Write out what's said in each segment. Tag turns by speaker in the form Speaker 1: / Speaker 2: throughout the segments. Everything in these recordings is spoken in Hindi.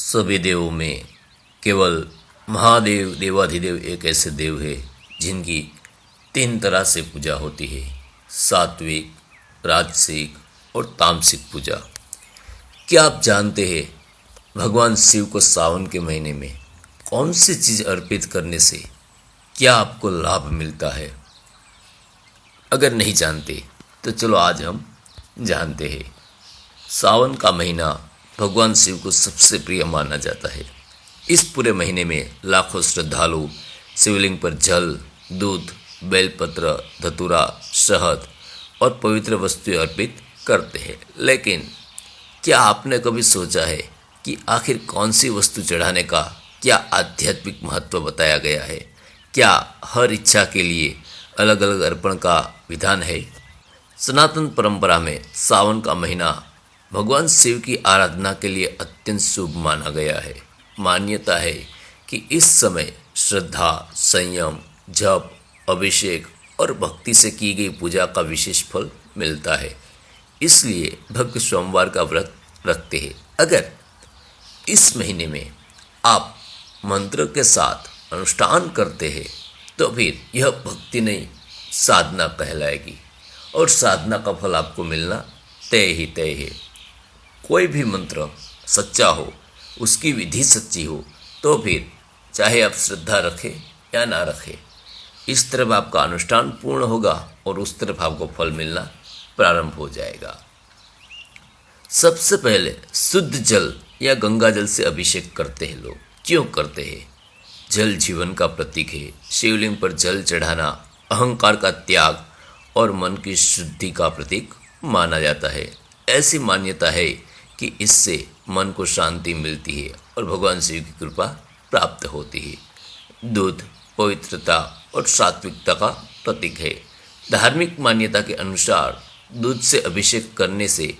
Speaker 1: सभी देवों में केवल महादेव देवाधिदेव एक ऐसे देव है जिनकी तीन तरह से पूजा होती है। सात्विक, राजसिक और तामसिक पूजा। क्या आप जानते हैं भगवान शिव को सावन के महीने में कौन सी चीज़ अर्पित करने से क्या आपको लाभ मिलता है? अगर नहीं जानते तो चलो आज हम जानते हैं। सावन का महीना भगवान शिव को सबसे प्रिय माना जाता है। इस पूरे महीने में लाखों श्रद्धालु शिवलिंग पर जल, दूध, बेलपत्र, धतूरा, शहद और पवित्र वस्तुएं अर्पित करते हैं। लेकिन क्या आपने कभी सोचा है कि आखिर कौन सी वस्तु चढ़ाने का क्या आध्यात्मिक महत्व बताया गया है? क्या हर इच्छा के लिए अलग अलग अर्पण का विधान है? सनातन परंपरा में सावन का महीना भगवान शिव की आराधना के लिए अत्यंत शुभ माना गया है। मान्यता है कि इस समय श्रद्धा, संयम, जप, अभिषेक और भक्ति से की गई पूजा का विशेष फल मिलता है। इसलिए भक्त सोमवार का व्रत रखते हैं। अगर इस महीने में आप मंत्र के साथ अनुष्ठान करते हैं तो फिर यह भक्ति नहीं, साधना कहलाएगी और साधना का फल आपको मिलना तय ही तय है। कोई भी मंत्र सच्चा हो, उसकी विधि सच्ची हो, तो फिर चाहे आप श्रद्धा रखें या ना रखें, इस तरफ आपका अनुष्ठान पूर्ण होगा और उस तरफ आपको फल मिलना प्रारंभ हो जाएगा। सबसे पहले शुद्ध जल या गंगा जल से अभिषेक करते हैं लोग। क्यों करते हैं? जल जीवन का प्रतीक है। शिवलिंग पर जल चढ़ाना अहंकार का त्याग और मन की शुद्धि का प्रतीक माना जाता है। ऐसी मान्यता है कि इससे मन को शांति मिलती है और भगवान शिव की कृपा प्राप्त होती है। दूध पवित्रता और सात्विकता का प्रतीक है। धार्मिक मान्यता के अनुसार दूध से अभिषेक करने से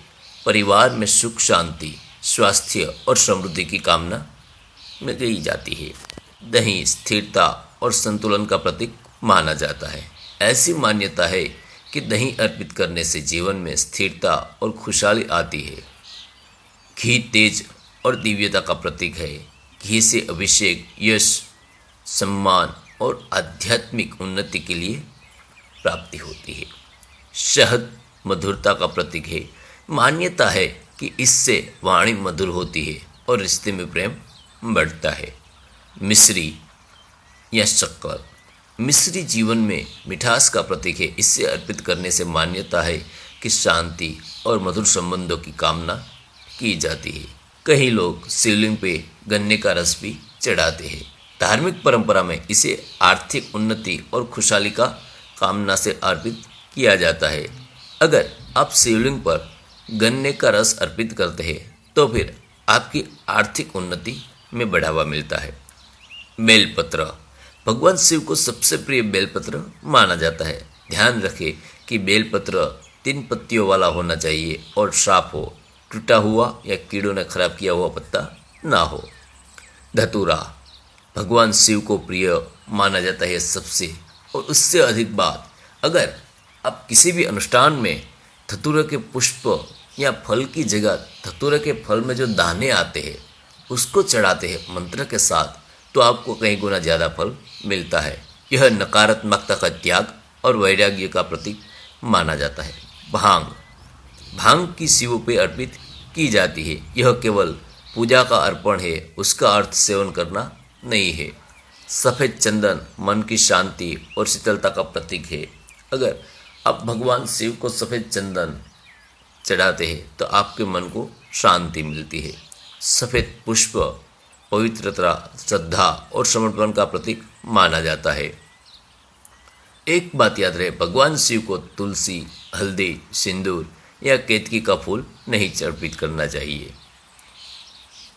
Speaker 1: परिवार में सुख, शांति, स्वास्थ्य और समृद्धि की कामना की जाती है। दही स्थिरता और संतुलन का प्रतीक माना जाता है। ऐसी मान्यता है कि दही अर्पित करने से जीवन में स्थिरता और खुशहाली आती है। घी तेज और दिव्यता का प्रतीक है। घी से अभिषेक यश, सम्मान और आध्यात्मिक उन्नति के लिए प्राप्ति होती है। शहद मधुरता का प्रतीक है। मान्यता है कि इससे वाणी मधुर होती है और रिश्ते में प्रेम बढ़ता है। मिश्री या शक्कर, मिश्री जीवन में मिठास का प्रतीक है। इससे अर्पित करने से मान्यता है कि शांति और मधुर संबंधों की कामना की जाती है। कई लोग शिवलिंग पे गन्ने का रस भी चढ़ाते हैं। धार्मिक परंपरा में इसे आर्थिक उन्नति और खुशहाली का कामना से अर्पित किया जाता है। अगर आप शिवलिंग पर गन्ने का रस अर्पित करते हैं तो फिर आपकी आर्थिक उन्नति में बढ़ावा मिलता है। बेलपत्र, भगवान शिव को सबसे प्रिय बेलपत्र माना जाता है। ध्यान रखें कि बेलपत्र 3 पत्तियों वाला होना चाहिए और साफ हो, टूटा हुआ या कीड़ों ने खराब किया हुआ पत्ता ना हो। धतूरा, भगवान शिव को प्रिय माना जाता है सबसे, और उससे अधिक बात, अगर आप किसी भी अनुष्ठान में धतूरे के पुष्प या फल की जगह धतूरे के फल में जो दाने आते हैं उसको चढ़ाते हैं मंत्र के साथ, तो आपको कई गुना ज़्यादा फल मिलता है। यह नकारात्मकता का त्याग और वैराग्य का प्रतीक माना जाता है। भांग, भांग की शिव पे अर्पित की जाती है। यह केवल पूजा का अर्पण है, उसका अर्थ सेवन करना नहीं है। सफ़ेद चंदन मन की शांति और शीतलता का प्रतीक है। अगर आप भगवान शिव को सफ़ेद चंदन चढ़ाते हैं तो आपके मन को शांति मिलती है। सफ़ेद पुष्प पवित्रता, श्रद्धा और समर्पण का प्रतीक माना जाता है। एक बात याद रहे, भगवान शिव को तुलसी, हल्दी, सिंदूर या केतकी का फूल नहीं अर्पित करना चाहिए।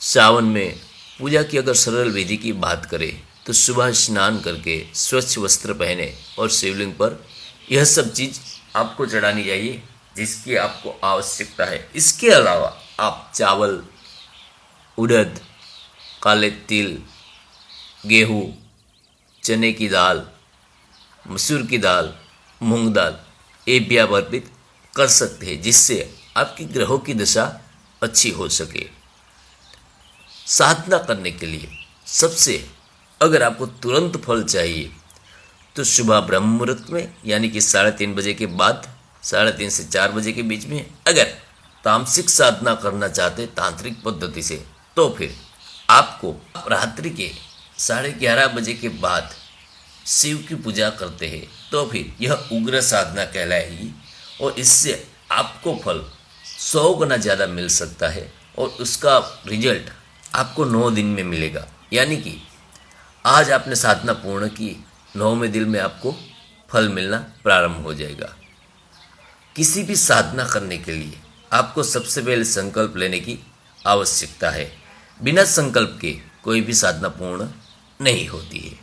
Speaker 1: सावन में पूजा की अगर सरल विधि की बात करें तो सुबह स्नान करके स्वच्छ वस्त्र पहने और शिवलिंग पर यह सब चीज़ आपको चढ़ानी चाहिए जिसकी आपको आवश्यकता है। इसके अलावा आप चावल, उड़द, काले तिल, गेहूँ, चने की दाल, मसूर की दाल, मूंग दाल, ये भी आप अर्पित कर सकते हैं जिससे आपकी ग्रहों की दशा अच्छी हो सके। साधना करने के लिए सबसे, अगर आपको तुरंत फल चाहिए तो सुबह ब्रह्म मुहूर्त में, यानी कि 3:30 बजे के बाद, 3:30 से 4 बजे के बीच में। अगर तामसिक साधना करना चाहते तांत्रिक पद्धति से, तो फिर आपको रात्रि के 11:30 बजे के बाद शिव की पूजा करते हैं तो फिर यह उग्र साधना कहलाएगी और इससे आपको फल 100 गुना ज़्यादा मिल सकता है और उसका रिजल्ट आपको 9 दिन में मिलेगा। यानी कि आज आपने साधना पूर्ण की, 9वें दिन में आपको फल मिलना प्रारंभ हो जाएगा। किसी भी साधना करने के लिए आपको सबसे पहले संकल्प लेने की आवश्यकता है। बिना संकल्प के कोई भी साधना पूर्ण नहीं होती है।